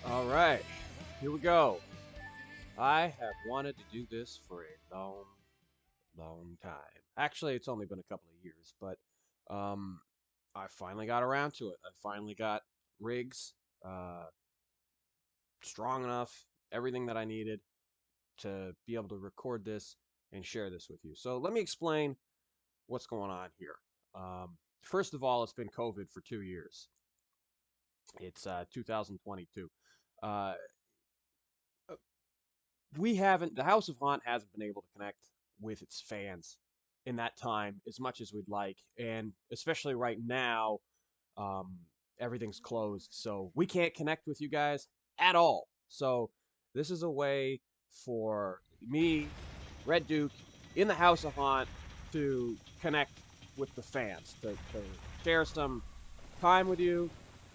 Alright, here we go. I have wanted to do this for a long time. Actually, it's only been a couple of years, but um, I finally got around to it. I finally got rigs uh, strong enough, everything that I needed to be able to record this and share this with you. So let me explain what's going on here. First of all, it's been COVID for 2 years. It's 2022. Uh, the House of Haunt hasn't been able to connect with its fans in that time as much as we'd like, and especially right now, um, everything's closed, so we can't connect with you guys at all. So this is a way for me, Red Duke, in the House of Haunt to connect with the fans, to share some time with you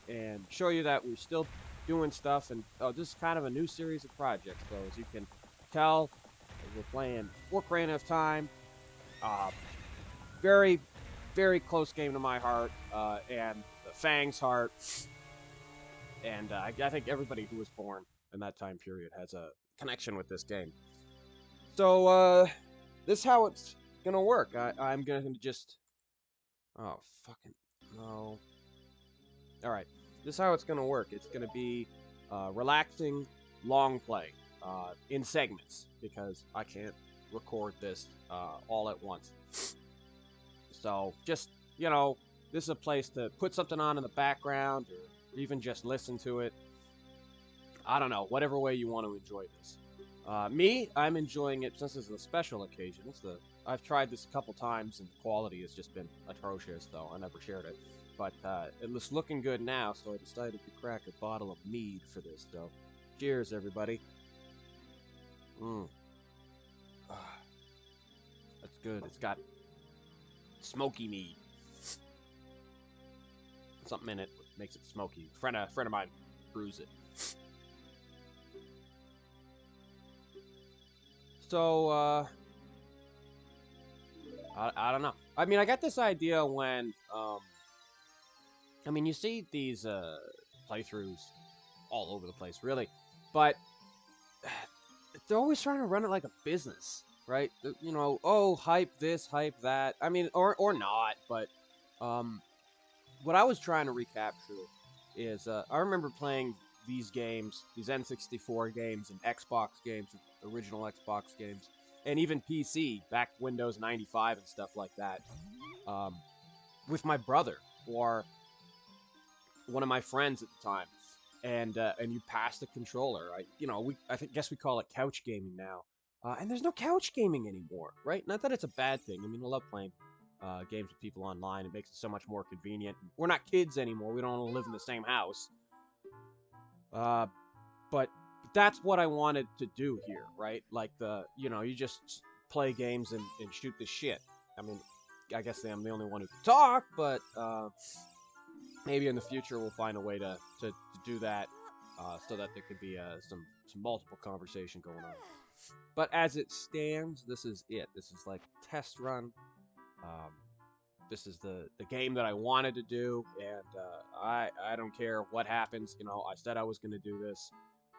and show you that we're still doing stuff. And this is kind of a new series of projects. So as you can tell, we're playing Ocarina of Time. Uh, very, very close game to my heart and Fang's heart. And I think everybody who was born in that time period has a connection with this game. So this is how it's gonna work. I'm gonna just... Oh, fucking... No. Alright, this is how it's gonna work. It's gonna be relaxing, long play in segments, because I can't record this all at once. So, just, this is a place to put something on in the background, or even just listen to it. I don't know, whatever way you want to enjoy this. I'm enjoying it since it's a special occasion. I've tried this a couple times, and the quality has just been atrocious, though I never shared it. But it was looking good now, so I decided to crack a bottle of mead for this. So, cheers, everybody. That's good. It's got smoky mead. Something in it makes it smoky. A friend of mine brews it. So, I don't know. I mean, I got this idea when, you see these playthroughs all over the place, really, but they're always trying to run it like a business, right? Oh, hype this, hype that. I mean, or not, but what I was trying to recapture is I remember playing these games, these N64 games and Xbox games, original Xbox games, and even PC, back Windows 95 and stuff like that, with my brother or one of my friends at the time, and you pass the controller. Guess we call it couch gaming now, and there's no couch gaming anymore, right? Not that it's a bad thing. I mean, I love playing games with people online. It makes it so much more convenient. We're not kids anymore. We don't all live in the same house. But that's what I wanted to do here, right? Like you just play games and shoot the shit. I mean, I guess I'm the only one who can talk, but maybe in the future we'll find a way to do that, so that there could be some multiple conversation going on. But as it stands, this is it. This is like test run. This is the game that I wanted to do, and I don't care what happens. I said I was going to do this,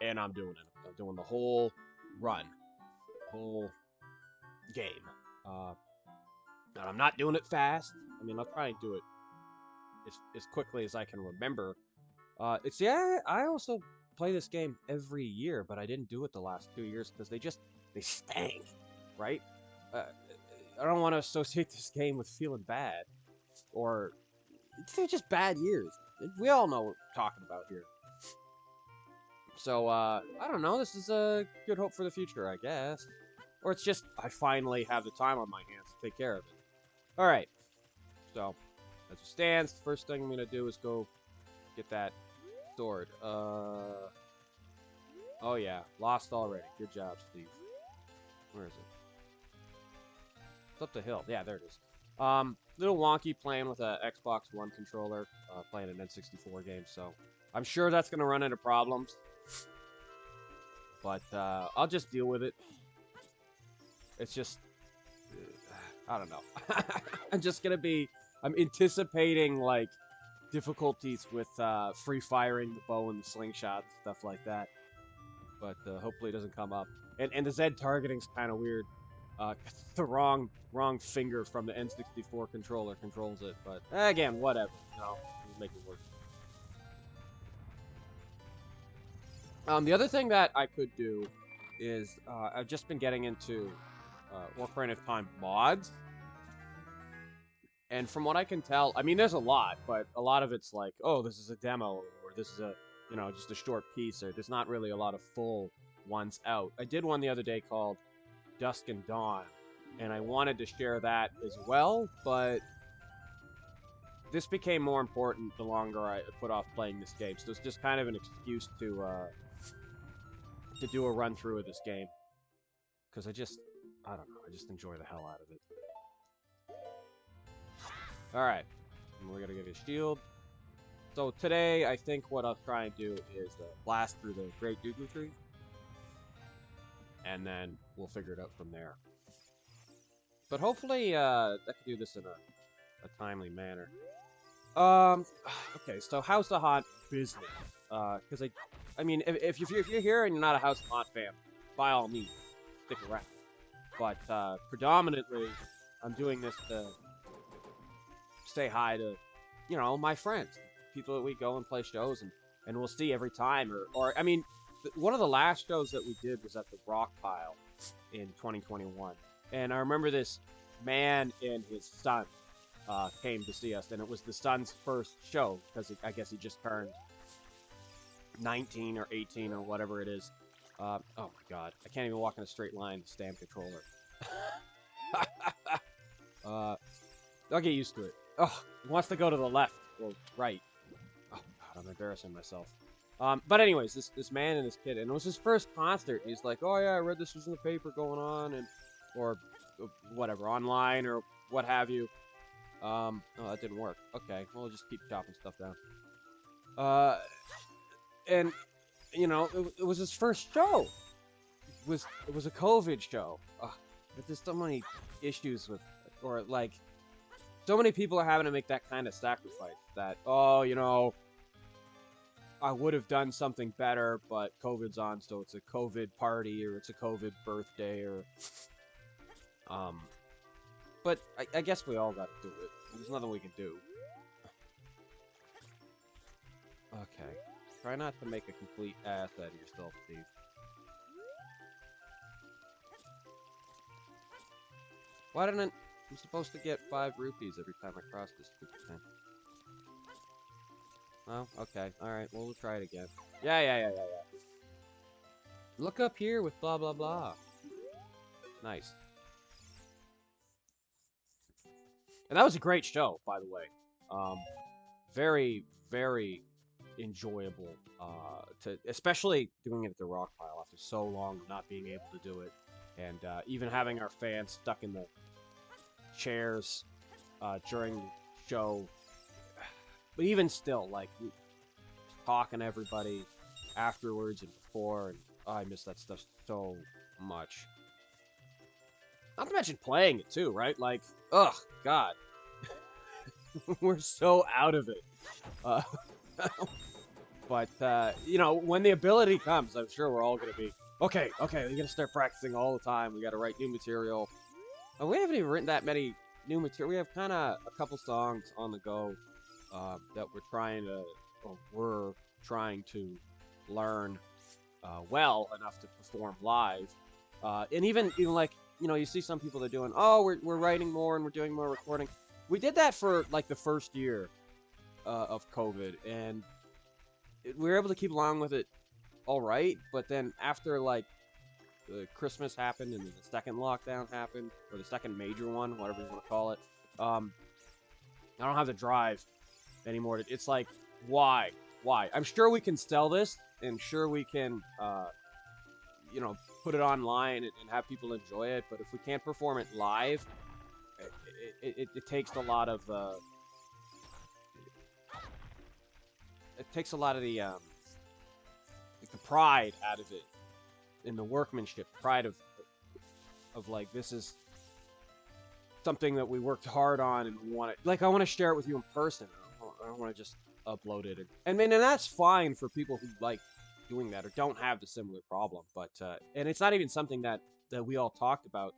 and I'm doing it. I'm doing the whole run, whole game. And I'm not doing it fast. I mean, I'll try and do it as quickly as I can remember. I also play this game every year, but I didn't do it the last 2 years because they stank, right? I don't want to associate this game with feeling bad, or they're just bad years. We all know what we're talking about here. So, I don't know. This is a good hope for the future, I guess. Or it's just I finally have the time on my hands to take care of it. Alright. So, as it stands, the first thing I'm going to do is go get that sword. Oh yeah, lost already. Good job, Steve. Where is it? It's up the hill. Yeah, there it is. Little wonky playing with a Xbox One controller, playing an N64 game, so I'm sure that's going to run into problems. But I'll just deal with it. It's just... I don't know. I'm anticipating, like, difficulties with free firing the bow and the slingshot and stuff like that. But hopefully it doesn't come up. And the Z targeting's kind of weird. The wrong finger from the N64 controller controls it. But again, whatever. No, we'll make it work. The other thing that I could do is I've just been getting into Ocarina of Time mods. And from what I can tell, I mean, there's a lot, but a lot of it's like, oh, this is a demo, or this is a, you know, just a short piece, or there's not really a lot of full ones out. I did one the other day called Dusk and Dawn, and I wanted to share that as well, but this became more important the longer I put off playing this game. So it's just kind of an excuse to do a run through of this game, because I don't know, I just enjoy the hell out of it. Alright, we're gonna get a shield. So today, I think what I'll try and do is blast through the Red DUKLE tree. And then we'll figure it out from there. But hopefully, I can do this in a timely manner. Okay, so House of Haunt business. Because I mean, if you're here and you're not a House of Haunt fan, by all means, stick around. But predominantly, I'm doing this to say hi to, you know, my friends, people that we go and play shows and we'll see every time. Or I mean, one of the last shows that we did was at the Rock Pile in 2021. And I remember this man and his son came to see us, and it was the son's first show, because I guess he just turned 19 or 18 or whatever it is. Oh my god, I can't even walk in a straight line with Stam controller. I'll get used to it. Oh, he wants to go to the left or right. Oh god, I'm embarrassing myself. But anyways, this man and this kid, and it was his first concert. He's like, oh yeah, I read this was in the paper going on, and or whatever, online or what have you. Oh, that didn't work. Okay, well, we'll just keep chopping stuff down. And you know, it was his first show. It was a COVID show. But there's so many issues with, or like, so many people are having to make that kind of sacrifice. That, oh, you know, I would have done something better, but COVID's on, so it's a COVID party, or it's a COVID birthday, or but I guess we all got to do it. There's nothing we can do. Okay. Try not to make a complete ass out of yourself, Steve. Why didn't I'm supposed to get 5 rupees every time I cross this stupid thing? Oh, okay. Alright, well, we'll try it again. Yeah. Look up here with blah, blah, blah. Nice. And that was a great show, by the way. Very, very enjoyable. Especially doing it at the Rock Pile after so long of not being able to do it. And even having our fans stuck in the chairs during the show. But even still, like, talking to everybody afterwards and before, and I miss that stuff so much. Not to mention playing it too, right? Like, ugh, God. We're so out of it. But, you know, when the ability comes, I'm sure we're all going to be, okay, we got to start practicing all the time. We got to write new material. And we haven't even written that many new material. We have kind of a couple songs on the go that we're trying to learn well enough to perform live. And even like, you know, you see some people that are doing, oh, we're writing more and we're doing more recording. We did that for like the first year of COVID, and we were able to keep along with it all right. But then after like Christmas happened and then the second lockdown happened, or the second major one, whatever you want to call it, I don't have the drive anymore. It's like, why? I'm sure we can sell this, and sure we can, you know, put it online and have people enjoy it. But if we can't perform it live, it takes a lot of the pride out of it, in the workmanship, pride of like, this is something that we worked hard on, and we want it. Like, I want to share it with you in person. I don't want to just uploaded. And that's fine for people who like doing that or don't have the similar problem. But and it's not even something that we all talked about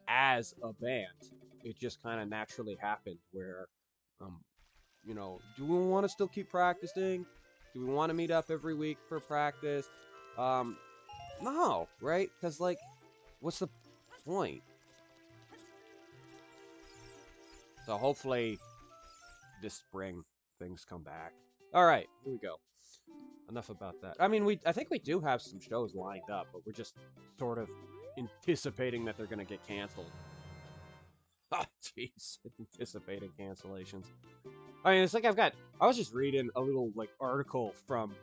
as a band. It just kind of naturally happened where, you know, do we want to still keep practicing? Do we want to meet up every week for practice? No, right? Because, like, what's the point? So hopefully this spring things come back. All right, here we go. Enough about that. I mean, I think we do have some shows lined up, but we're just sort of anticipating that they're going to get canceled. Oh, jeez. Anticipating cancellations. I mean, it's like I was just reading a little, like, article from,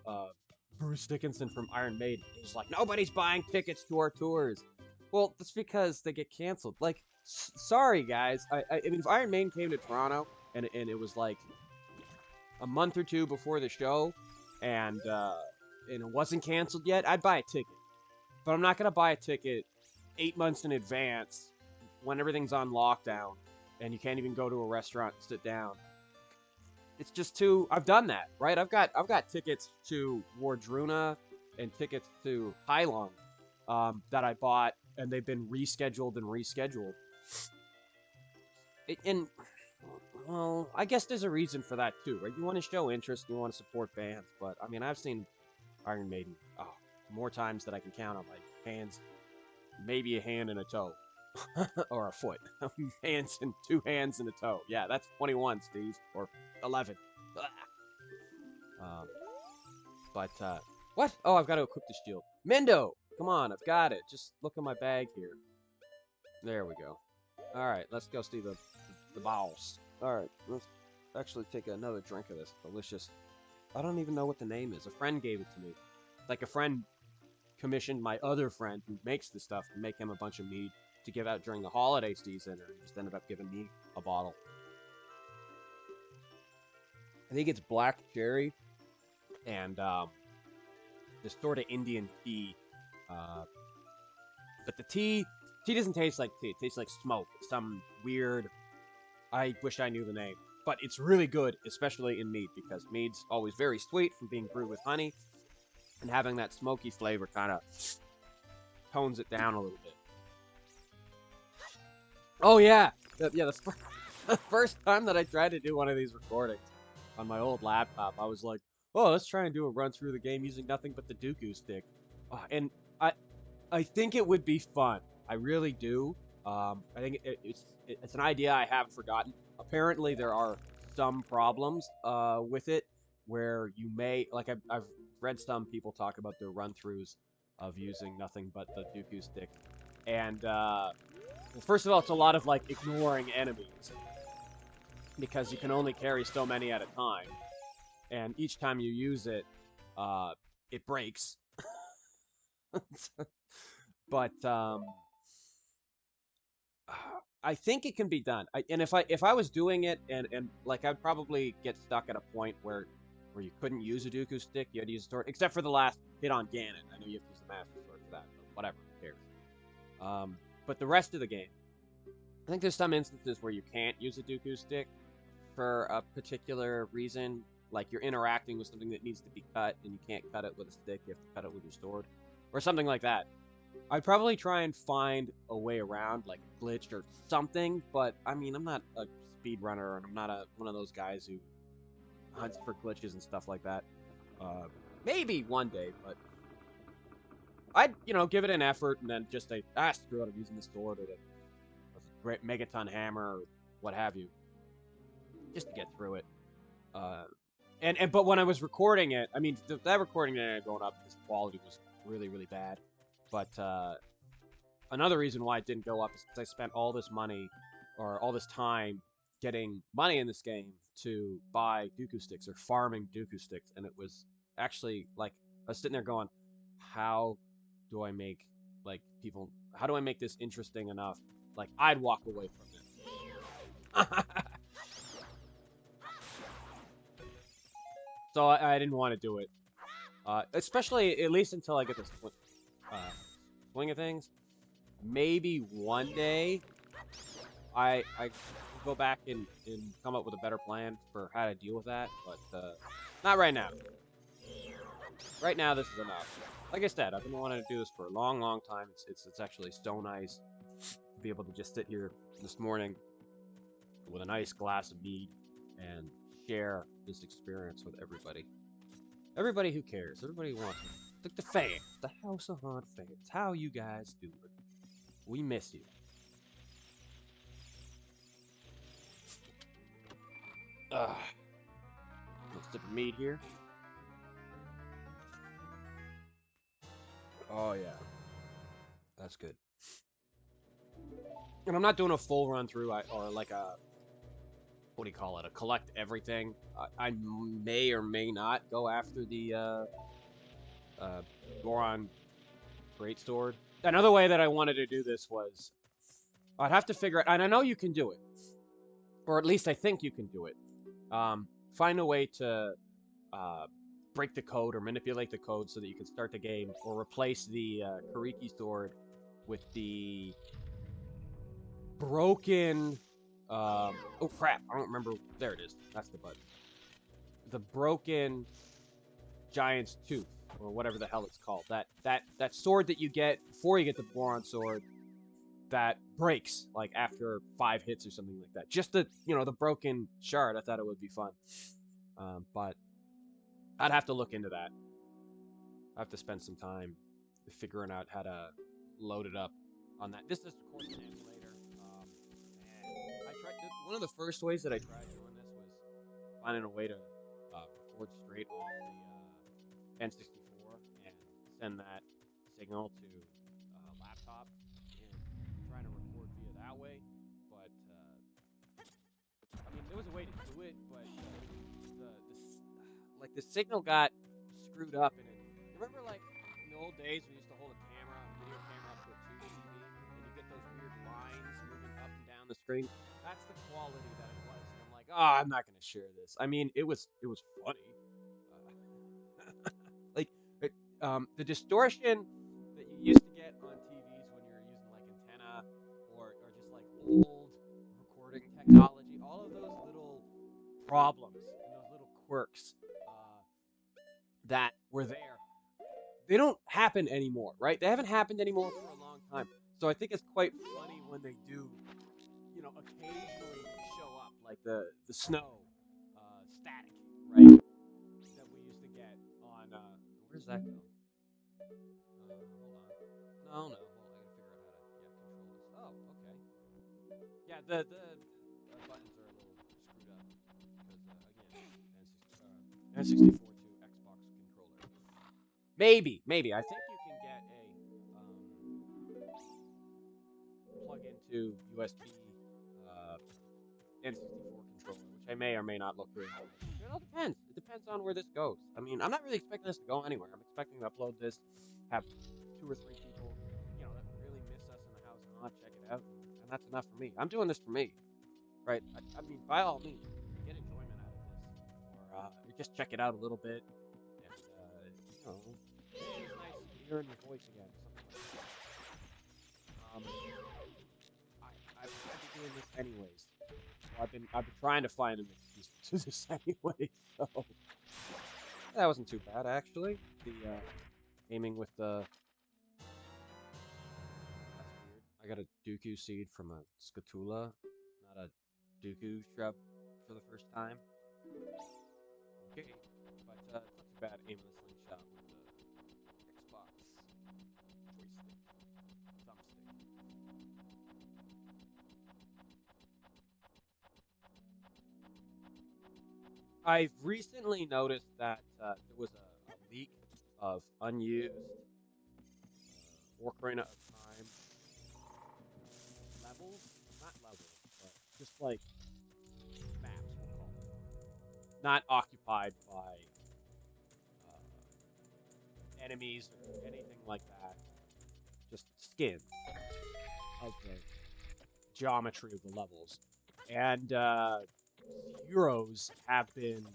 Bruce Dickinson from Iron Maiden. He's like, nobody's buying tickets to our tours. Well, that's because they get canceled. Like, sorry, guys. I mean, if Iron Maiden came to Toronto, and it was, like, a month or two before the show, and it wasn't canceled yet, I'd buy a ticket. But I'm not going to buy a ticket 8 months in advance when everything's on lockdown and you can't even go to a restaurant and sit down. It's just too... I've done that, right? I've got tickets to Wardruna and tickets to Hailung that I bought, and they've been rescheduled and rescheduled. And, well, I guess there's a reason for that too, right? You want to show interest, you want to support bands, but, I mean, I've seen Iron Maiden more times than I can count on my hands. Maybe a hand and a toe. Or a foot. Two hands and a toe. Yeah, that's 21, Steve. Or 11. What? Oh, I've got to equip the shield. Mendo! Come on, I've got it. Just look in my bag here. There we go. Alright, let's go see the bowels. Alright, let's actually take another drink of this delicious... I don't even know what the name is. A friend gave it to me. Like, a friend commissioned my other friend who makes the stuff to make him a bunch of mead to give out during the holiday season, and he just ended up giving me a bottle. I think it's black cherry and this sort of Indian tea. But the tea doesn't taste like tea. It tastes like smoke. Some weird... I wish I knew the name. But it's really good, especially in mead, because mead's always very sweet from being brewed with honey, and having that smoky flavor kind of tones it down a little bit. Oh, yeah! The first time that I tried to do one of these recordings on my old laptop, I was like, oh, let's try and do a run through the game using nothing but the Dooku stick. And I think it would be fun. I really do. I think it's an idea I haven't forgotten. Apparently, there are some problems with it where you may... Like, I've read some people talk about their run-throughs of using nothing but the Dooku stick. And, first of all, it's a lot of, like, ignoring enemies. Because you can only carry so many at a time. And each time you use it, it breaks. But, I think it can be done. And if I was doing it, and like, I'd probably get stuck at a point where you couldn't use a Dooku stick, you had to use a sword, except for the last hit on Ganon. I know you have to use the Master Sword for that, but whatever, who cares? But the rest of the game, I think there's some instances where you can't use a Dooku stick for a particular reason, like you're interacting with something that needs to be cut, and you can't cut it with a stick, you have to cut it with your sword, or something like that. I'd probably try and find a way around, like a glitch or something, but, I mean, I'm not a speedrunner, and I'm not one of those guys who hunts for glitches and stuff like that. Maybe one day, but I'd, give it an effort, and then just say, screw it, I'm using the sword, or the great Megaton hammer, or what have you, just to get through it. But when I was recording it, I mean, that recording ended up going up because the quality was really, really bad. But another reason why it didn't go up is because I spent all this money, or all this time, getting money in this game to buy Dooku sticks, or farming Dooku sticks, and it was actually, like, I was sitting there going, how do I make, like, how do I make this interesting enough? Like, I'd walk away from it. So I didn't want to do it. Especially, at least until I get this swing of things. Maybe one day, I go back and come up with a better plan for how to deal with that, but not right now. Right now, this is enough. Like I said, I've been wanting to do this for a long, long time. It's actually so nice to be able to just sit here this morning with a nice glass of mead and share this experience with everybody. Everybody who cares. Everybody who wants it. The fans. The House of Haunt fans. How you guys doing? We miss you. Ugh. Let's sip of mead here. Oh, yeah. That's good. And I'm not doing a full run through or like a, what do you call it? A collect everything. I may or may not go after the Goron Greatsword. Another way that I wanted to do this was I'd have to figure out, and I know you can do it, or at least I think you can do it. Find a way to break the code or manipulate the code so that you can start the game, or replace the Kariki sword with the broken. Oh crap! I don't remember. There it is. That's the button. The broken giant's tooth, or whatever the hell it's called. That sword that you get before you get the Boron sword, that breaks like after 5 hits or something like that. Just the the broken shard. I thought it would be fun, but I'd have to look into that. I have to spend some time figuring out how to load it up on that. This is of course an emulator, and I tried. One of the first ways that I tried doing this was finding a way to record straight off the N64 and send that signal to a laptop and trying to record via that way. But I mean, there was a way to do it, but the signal got screwed up in it. Remember, like in the old days, we used to hold a camera, a video camera, up to a tube TV, and you get those weird lines moving up and down the screen. That's the quality that it was. And I'm like, oh, I'm not gonna share this. I mean, it was funny. Like the distortion that you used to get on TVs when you were using like antenna or just like old recording technology. All of those little problems and those little quirks that were there, they don't happen anymore, right? They haven't happened anymore for a long time. So I think it's quite funny when they do, occasionally show up, like the snow static, right? That we used to get on. Where's that go? Hold on. No. Hold on, I gotta figure out how to control this. Oh, okay. Yeah, the buttons are a little screwed up because again, N64 to Xbox controller. Maybe. I think you can get a plug into USB N64 controller, which I may or may not look through. It all depends. It depends on where this goes. I mean, I'm not really expecting this to go anywhere. I'm expecting to upload this, have 2 or 3 people, that really miss us in the house and check it out, and that's enough for me. I'm doing this for me, right? I mean, by all means, get enjoyment out of this, or just check it out a little bit, and it's nice hearing your voice again. Something like that. I've been doing this anyways. I've been trying to find an excuse to do this anyway, so that wasn't too bad actually. The aiming with the that's weird. I got a Dooku seed from a Scatula, not a Dooku shrub for the first time. Okay, but it's not too bad aiming the slingshot with the Xbox joystick, thumbstick. I've recently noticed that there was a leak of unused Ocarina of Time levels, not levels, but just like maps, we'll call it, not occupied by enemies or anything like that, just skins of the geometry of the levels, and heroes have been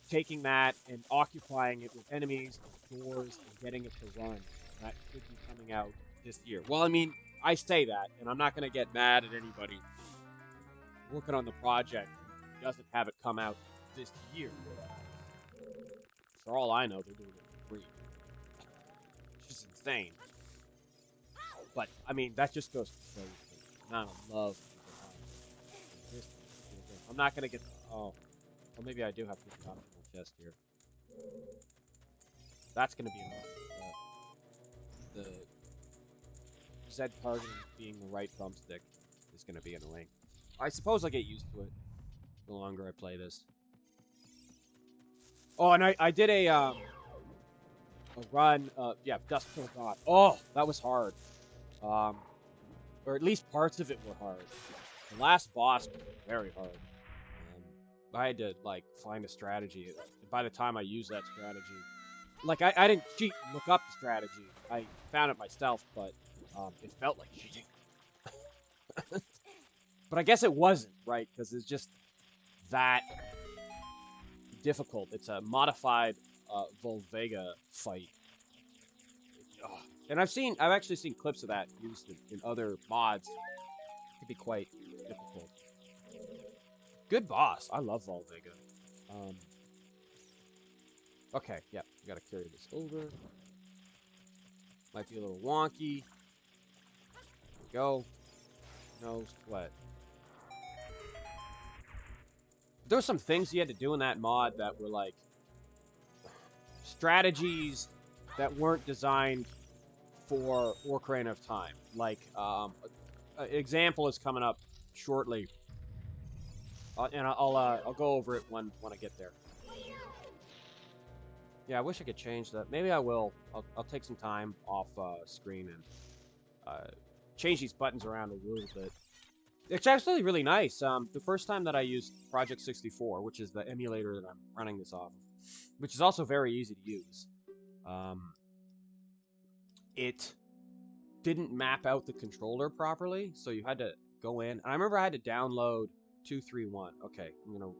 taking that and occupying it with enemies, doors, and getting it to run. That should be coming out this year. Well, I mean, I say that, and I'm not gonna get mad at anybody working on the project who doesn't have it come out this year. For all I know, they're doing it for free, which is insane. But I mean, that just goes to show you the amount of love people have in this game. I'm not gonna get. Oh, well, maybe I do have to get the optional chest here. That's gonna be annoying. The Z targeting being the right thumbstick is gonna be annoying. I suppose I'll get used to it the longer I play this. Oh, and I did a run. Yeah, Dusk Till Dawn. Oh, that was hard. Or at least parts of it were hard. The last boss was very hard. I had to, like, find a strategy. By the time I used that strategy... Like, I didn't cheat and look up the strategy. I found it myself, but it felt like cheating. But I guess it wasn't, right? Because it's just that difficult. It's a modified Volvega fight. Oh. And I've actually seen clips of that used in other mods. It could be quite difficult. Good boss. I love Volvega. Okay, yeah, we gotta carry this over. Might be a little wonky. There we go. No sweat. There were some things you had to do in that mod that were like strategies that weren't designed for Ocarina of Time. Like, an example is coming up shortly, and I'll go over it when I get there. Yeah, I wish I could change that. Maybe I will. I'll take some time off screen and change these buttons around a little bit. It's actually really nice. The first time that I used Project 64, which is the emulator that I'm running this off of, which is also very easy to use, it didn't map out the controller properly, so you had to go in. And I remember I had to download 231. Okay, I'm gonna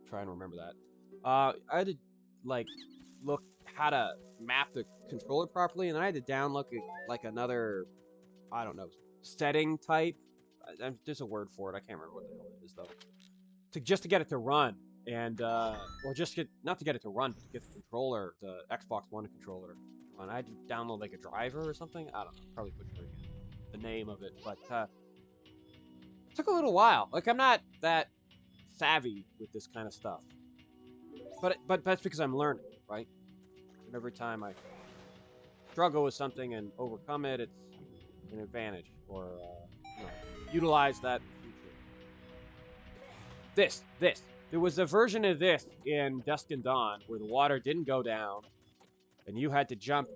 try and remember that. I had to, like, look how to map the controller properly, and then I had to download like another, I don't know, setting type. There's a word for it. I can't remember what the hell it is though. Just to get it to run, and or just not to get it to run, but to get the controller, the Xbox One controller. And I had to download like a driver or something. I don't know. Probably butchering the name of it, but it took a little while. Like, I'm not that savvy with this kind of stuff, but that's because I'm learning, right? And every time I struggle with something and overcome it, it's an advantage, or you know, utilize that in the future. This. There was a version of this in Dusk and Dawn where the water didn't go down, and you had to jump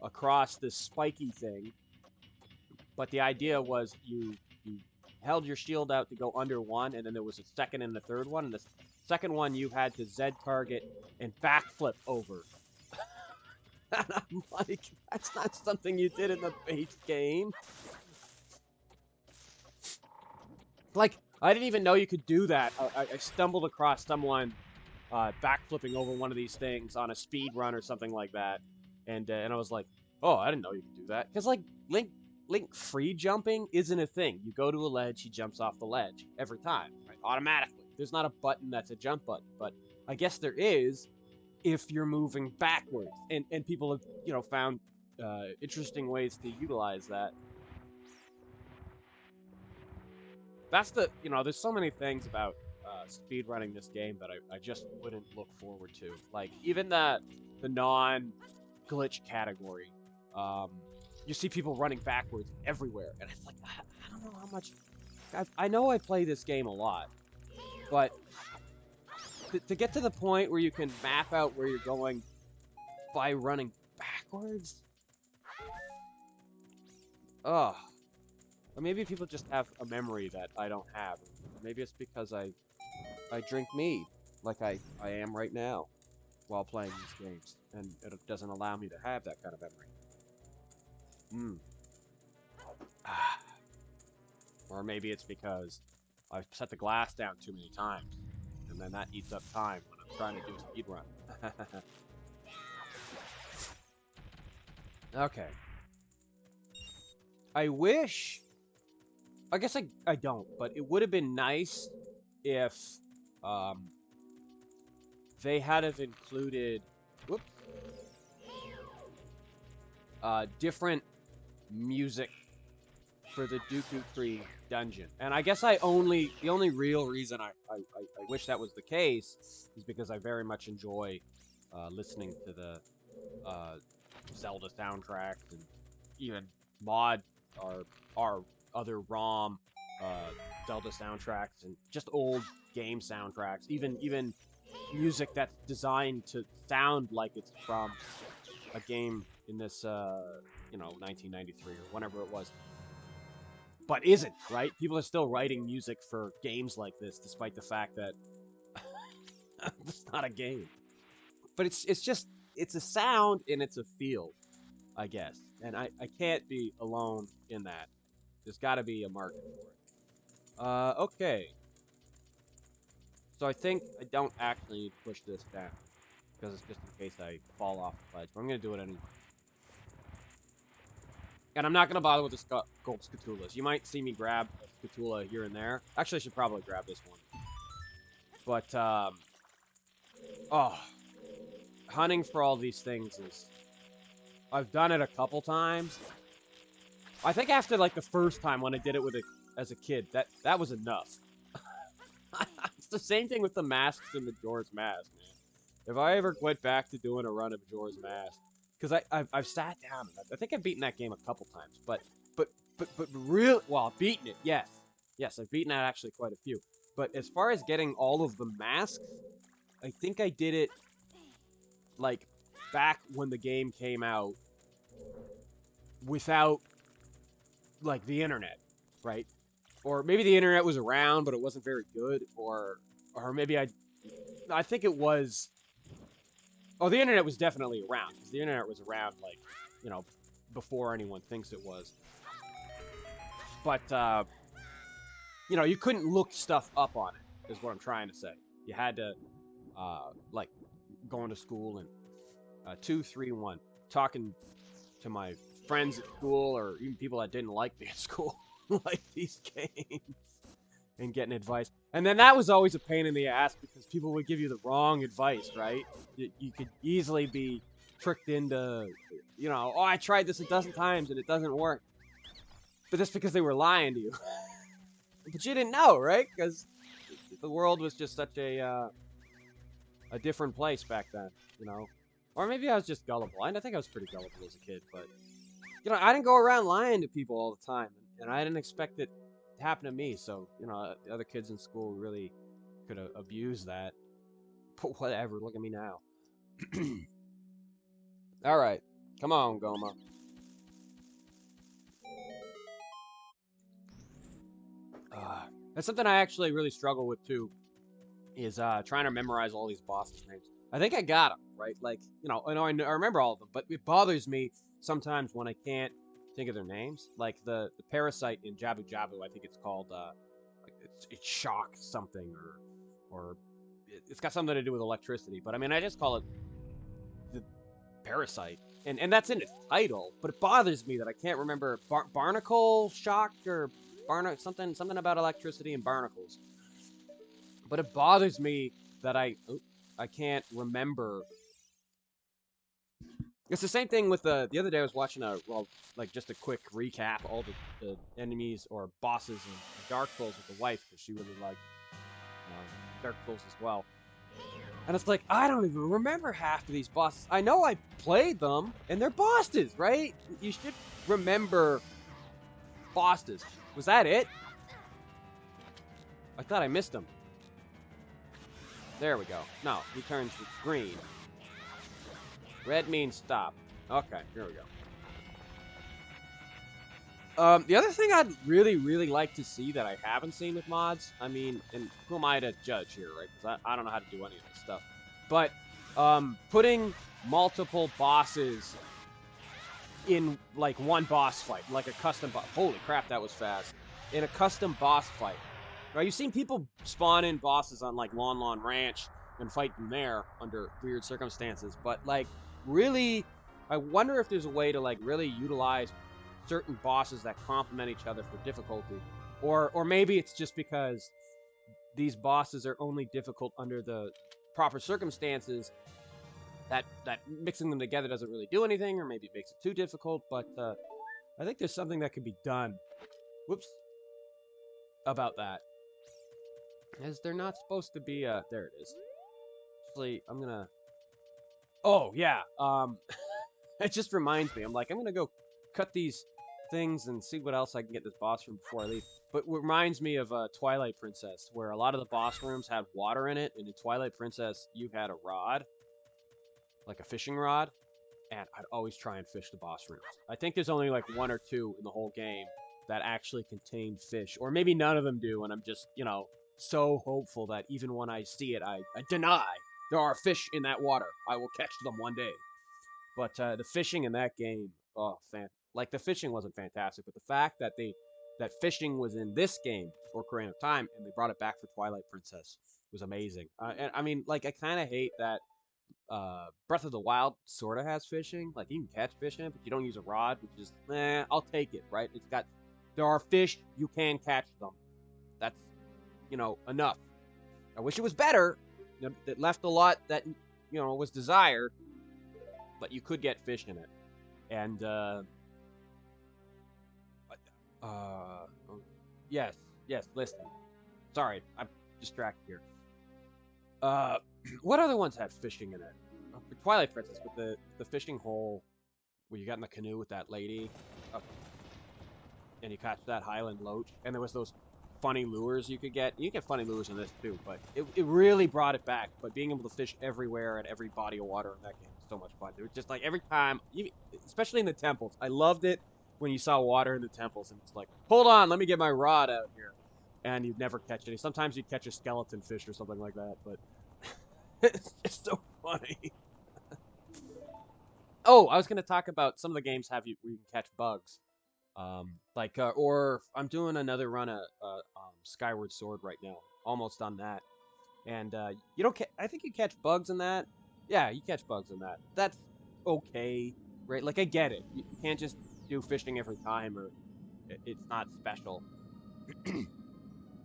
across this spiky thing. But the idea was you held your shield out to go under one, and then there was a second and a third one, and the second one you had to Z target and backflip over. And I'm like, that's not something you did in the base game. Like, I didn't even know you could do that. I stumbled across someone backflipping over one of these things on a speed run or something like that, and I was like, oh, I didn't know you could do that. Because, like, Link free jumping isn't a thing. You go to a ledge, he jumps off the ledge every time, right? Automatically. There's not a button that's a jump button, but I guess there is if you're moving backwards. And people have, you know, found interesting ways to utilize that. That's the, you know, there's so many things about speedrunning this game that I just wouldn't look forward to. Like, even the non-glitch category. You see people running backwards everywhere, and it's like, I don't know how much... I know I play this game a lot, but to get to the point where you can map out where you're going by running backwards? Ugh. Or maybe people just have a memory that I don't have. Maybe it's because I drink mead, like I am right now, while playing these games, and it doesn't allow me to have that kind of memory. Or maybe it's because I've set the glass down too many times, and then that eats up time when I'm trying to do a speed run. Okay. I wish... I guess I don't, but it would have been nice if they had have included... Whoops. Different music for the DUKLE dungeon. And I guess the only real reason I wish that was the case is because I very much enjoy listening to the Zelda soundtracks, and even mod our other ROM Zelda soundtracks, and just old game soundtracks, even music that's designed to sound like it's from a game in this, 1993 or whenever it was. But isn't, right? People are still writing music for games like this, despite the fact that it's not a game. But it's a sound and it's a feel, I guess. And I can't be alone in that. There's got to be a market for it. Okay. So I think I don't actually need to push this down, because it's just in case I fall off the ledge. But I'm going to do it anyway. And I'm not going to bother with the gold Scatulas. You might see me grab a Scatula here and there. Actually, I should probably grab this one. But, hunting for all these things is... I've done it a couple times. I think after, like, the first time when I did it as a kid, that was enough. It's the same thing with the masks in the Majora's Mask, man. If I ever went back to doing a run of Majora's Mask, because I've sat down, and I think I've beaten that game a couple times, but really, well, I've beaten it, yes, I've beaten it actually quite a few. But as far as getting all of the masks, I think I did it like back when the game came out, without like the internet, right? Or maybe the internet was around, but it wasn't very good, or maybe I think it was. Oh, the internet was definitely around, because the internet was around, like, before anyone thinks it was. But, you couldn't look stuff up on it, is what I'm trying to say. You had to, like, going to school and 2, 3, 1, talking to my friends at school, or even people that didn't like me at school, like these games, and getting advice. And then that was always a pain in the ass, because people would give you the wrong advice, right? You could easily be tricked into, oh, I tried this a dozen times and it doesn't work. But that's because they were lying to you. But you didn't know, right? Because the world was just such a different place back then, Or maybe I was just gullible. I think I was pretty gullible as a kid, but, I didn't go around lying to people all the time. And I didn't expect it to happen to me, so, the other kids in school really could abuse that. But whatever, look at me now. Alright, come on, Goma. That's something I actually really struggle with, too, is trying to memorize all these bosses' names. I think I got them, right? Like, I remember all of them, but it bothers me sometimes when I can't think of their names. Like the parasite in Jabu Jabu, I think it's called, it's shock something, or it's got something to do with electricity. But I mean, I just call it the parasite, and that's in its title. But it bothers me that I can't remember barnacle shock, or something about electricity and barnacles. But it bothers me that I can't remember. It's the same thing with the other day I was watching just a quick recap, all the enemies or bosses in Dark Souls with the wife, because she really liked Dark Souls as well. And it's like, I don't even remember half of these bosses. I know I played them, and they're bosses, right? You should remember bosses. Was that it? I thought I missed them. There we go. No, he turns green. Red means stop. Okay, here we go. The other thing I'd really, really like to see that I haven't seen with mods, I mean, and who am I to judge here, right? Because I don't know how to do any of this stuff. But putting multiple bosses in, like, one boss fight, like a custom boss. Holy crap, that was fast. In a custom boss fight. Right? You've seen people spawn in bosses on, like, Lon Lon Ranch and fight them there under weird circumstances. But, like, really, I wonder if there's a way to, like, really utilize certain bosses that complement each other for difficulty, or maybe it's just because these bosses are only difficult under the proper circumstances that mixing them together doesn't really do anything, or maybe it makes it too difficult. But I think there's something that could be done. Whoops. About that. Is there not supposed to be a... There it is. Actually, I'm gonna... Oh, yeah. It just reminds me. I'm like, I'm gonna go cut these things and see what else I can get this boss from before I leave. But it reminds me of Twilight Princess, where a lot of the boss rooms had water in it, and in Twilight Princess, you had a rod, like a fishing rod, and I'd always try and fish the boss rooms. I think there's only like 1 or 2 in the whole game that actually contain fish, or maybe none of them do, and I'm just, you know, so hopeful that even when I see it, I deny there are fish in that water. I will catch them one day. But the fishing in that game, oh, like the fishing wasn't fantastic, but the fact that that fishing was in this game, Ocarina of Time, and they brought it back for Twilight Princess was amazing. And I mean, like, I kind of hate that Breath of the Wild sort of has fishing. Like, you can catch fish in it, but you don't use a rod, which is, I'll take it, right? There are fish, you can catch them. That's, you know, enough. I wish it was better. You know, it left a lot that, you know, was desired, but you could get fish in it. And, yes, listen. Sorry, I'm distracted here. What other ones had fishing in it? For Twilight Princess, with the fishing hole where you got in the canoe with that lady, and you catch that Highland Loach, and there was those funny lures you could get. You get funny lures in this too, but it really brought it back. But being able to fish everywhere at every body of water in that game was so much fun. It was just like every time, especially in the temples, I loved it when you saw water in the temples, and it's like, hold on, let me get my rod out here. And you'd never catch any. Sometimes you'd catch a skeleton fish or something like that, but it's just so funny. Oh, I was going to talk about some of the games where you can catch bugs. Or I'm doing another run of Skyward Sword right now. Almost done that. And you don't I think you catch bugs in that. Yeah, you catch bugs in that. That's okay, right? Like, I get it. You can't just do fishing every time, or it's not special.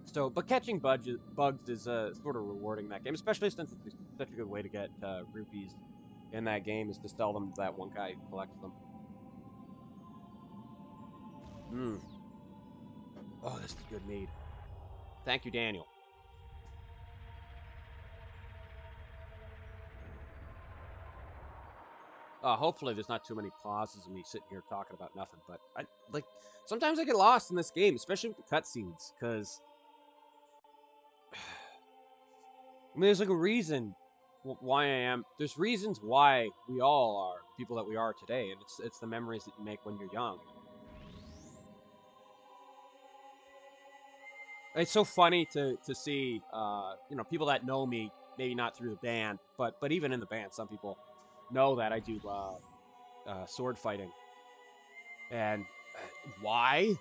So, but catching bugs is sort of rewarding that game, especially since it's such a good way to get rupees in that game, is to sell them to that one guy who collects them. Oh, this is good mead. Thank you, Daniel. Hopefully there's not too many pauses of me sitting here talking about nothing, but sometimes I get lost in this game, especially with the cutscenes, because I mean, there's like a reason why I am. There's reasons why we all are people that we are today, and it's the memories that you make when you're young. It's so funny to see, you know, people that know me, maybe not through the band, but even in the band, some people know that I do sword fighting. And why?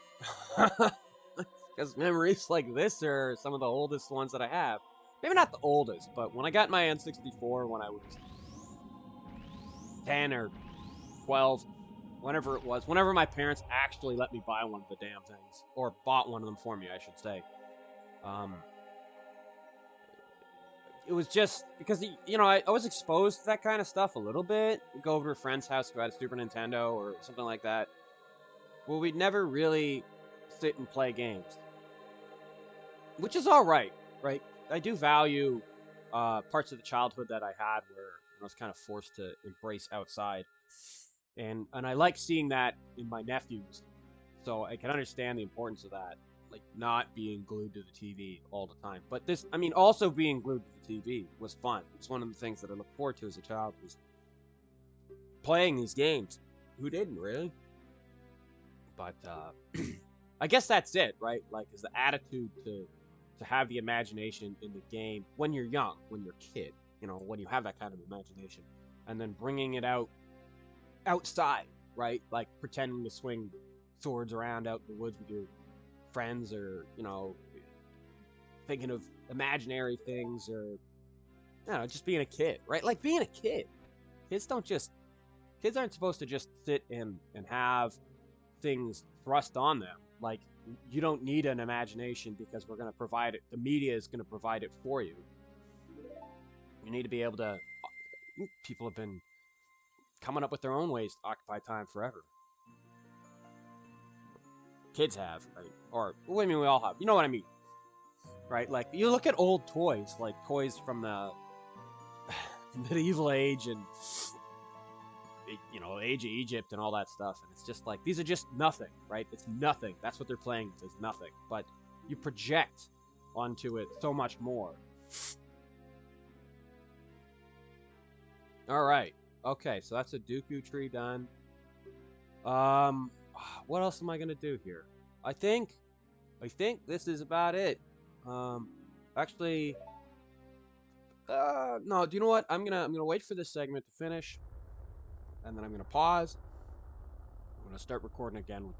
Because memories like this are some of the oldest ones that I have. Maybe not the oldest, but when I got my N64 when I was 10 or 12, whenever it was, whenever my parents actually let me buy one of the damn things, or bought one of them for me, I should say. It was just because, you know, I was exposed to that kind of stuff a little bit. We'd go over to a friend's house who had a Super Nintendo or something like that. Well, we'd never really sit and play games, which is all right, right? I do value parts of the childhood that I had where I was kind of forced to embrace outside, and I like seeing that in my nephews, so I can understand the importance of that, like not being glued to the TV all the time. But this, I mean, also being glued to the TV was fun. It's one of the things that I look forward to as a child, was playing these games. Who didn't, really? But I guess that's it, right? Like, is the attitude to have the imagination in the game when you're young, when you're a kid, you know, when you have that kind of imagination, and then bringing it outside, right? Like pretending to swing swords around out in the woods with your friends, or, you know, thinking of imaginary things, or, I don't know, just being a kid, right? Like being a kid. Kids aren't supposed to just sit and have things thrust on them. Like, you don't need an imagination because we're going to provide it. The media is going to provide it for you. You need to be able to. People have been coming up with their own ways to occupy time forever. Kids have, right? Or, well, I mean, we all have. You know what I mean, right? Like, you look at old toys, like toys from the medieval age and, you know, age of Egypt and all that stuff. And it's just like, these are just nothing, right? It's nothing. That's what they're playing with, is nothing. But you project onto it so much more. All right. Okay, so that's a Dooku tree done. What else am I gonna do here? I think this is about it. Actually, no. Do you know what? I'm gonna wait for this segment to finish, and then I'm gonna pause. I'm gonna start recording again.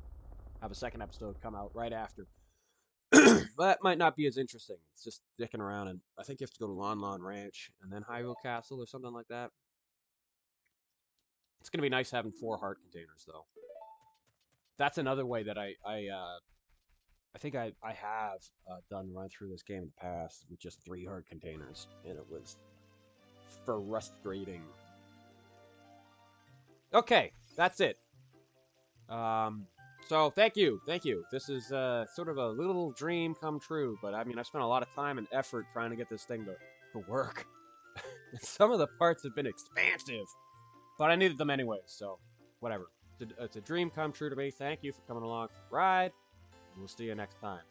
Have a second episode come out right after. That might not be as interesting. It's just dicking around, and I think you have to go to Lon Lon Ranch and then Hyrule Castle or something like that. It's gonna be nice having 4 heart containers, though. That's another way that I think I have done run through this game in the past with just 3 heart containers, and it was frustrating. Okay, that's it. So thank you. This is sort of a little dream come true, but I mean, I spent a lot of time and effort trying to get this thing to work. Some of the parts have been expansive, but I needed them anyway, so whatever. It's a dream come true to me. Thank you for coming along for the ride. We'll see you next time.